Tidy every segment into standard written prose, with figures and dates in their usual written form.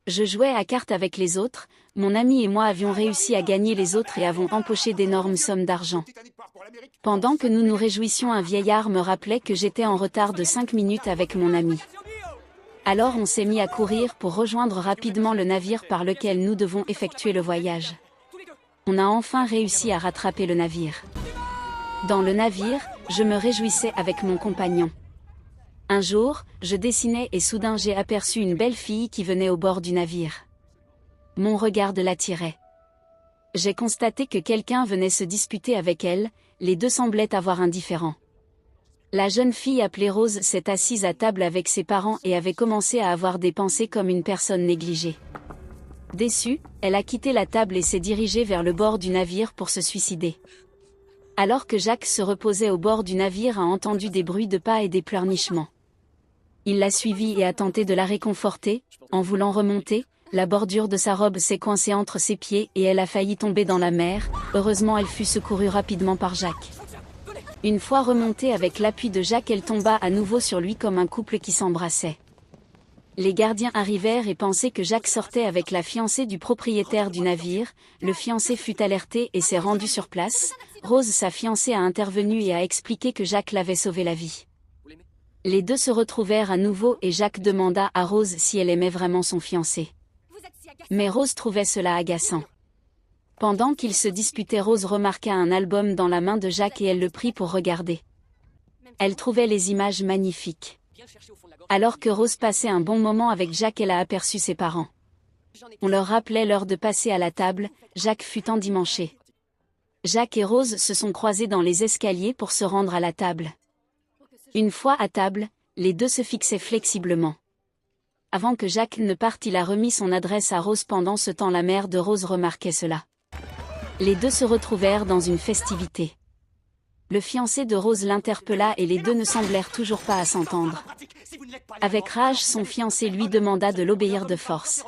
Je jouais à cartes avec les autres, mon ami et moi avions réussi à gagner les autres et avons empoché d'énormes sommes d'argent. Pendant que nous nous réjouissions, un vieillard me rappelait que j'étais en retard de 5 minutes avec mon ami. Alors on s'est mis à courir pour rejoindre rapidement le navire par lequel nous devons effectuer le voyage. On a enfin réussi à rattraper le navire. Dans le navire, je me réjouissais avec mon compagnon. Un jour, je dessinais et soudain j'ai aperçu une belle fille qui venait au bord du navire. Mon regard l'attirait. J'ai constaté que quelqu'un venait se disputer avec elle, les deux semblaient avoir un différend. La jeune fille appelée Rose s'est assise à table avec ses parents et avait commencé à avoir des pensées comme une personne négligée. Déçue, elle a quitté la table et s'est dirigée vers le bord du navire pour se suicider. Alors que Jacques se reposait au bord du navire, a entendu des bruits de pas et des pleurnichements. Il l'a suivie et a tenté de la réconforter. En voulant remonter, la bordure de sa robe s'est coincée entre ses pieds et elle a failli tomber dans la mer. Heureusement, elle fut secourue rapidement par Jacques. Une fois remontée avec l'appui de Jacques, elle tomba à nouveau sur lui comme un couple qui s'embrassait. Les gardiens arrivèrent et pensaient que Jacques sortait avec la fiancée du propriétaire du navire. Le fiancé fut alerté et s'est rendu sur place. Rose, sa fiancée, a intervenu et a expliqué que Jacques l'avait sauvé la vie. Les deux se retrouvèrent à nouveau et Jacques demanda à Rose si elle aimait vraiment son fiancé. Mais Rose trouvait cela agaçant. Pendant qu'ils se disputaient, Rose remarqua un album dans la main de Jacques et elle le prit pour regarder. Elle trouvait les images magnifiques. Alors que Rose passait un bon moment avec Jacques, elle a aperçu ses parents. On leur rappelait l'heure de passer à la table. Jacques fut endimanché. Jacques et Rose se sont croisés dans les escaliers pour se rendre à la table. Une fois à table, les deux se fixaient flexiblement. Avant que Jacques ne parte, il a remis son adresse à Rose. Pendant ce temps, la mère de Rose remarquait cela. Les deux se retrouvèrent dans une festivité. Le fiancé de Rose l'interpella et les deux ne semblèrent toujours pas à s'entendre. Avec rage, son fiancé lui demanda de l'obéir de force.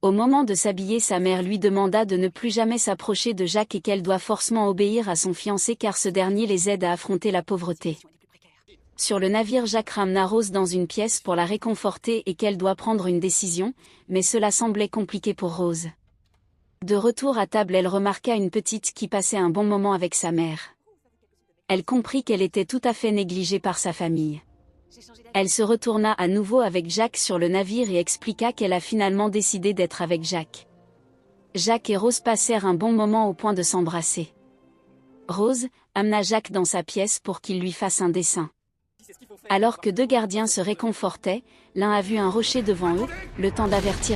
Au moment de s'habiller, sa mère lui demanda de ne plus jamais s'approcher de Jacques et qu'elle doit forcément obéir à son fiancé car ce dernier les aide à affronter la pauvreté. Sur le navire, Jacques ramena Rose dans une pièce pour la réconforter et qu'elle doit prendre une décision, mais cela semblait compliqué pour Rose. De retour à table, elle remarqua une petite qui passait un bon moment avec sa mère. Elle comprit qu'elle était tout à fait négligée par sa famille. Elle se retourna à nouveau avec Jacques sur le navire et expliqua qu'elle a finalement décidé d'être avec Jacques. Jacques et Rose passèrent un bon moment au point de s'embrasser. Rose amena Jacques dans sa pièce pour qu'il lui fasse un dessin. Alors que deux gardiens se réconfortaient, l'un a vu un rocher devant eux, le temps d'avertir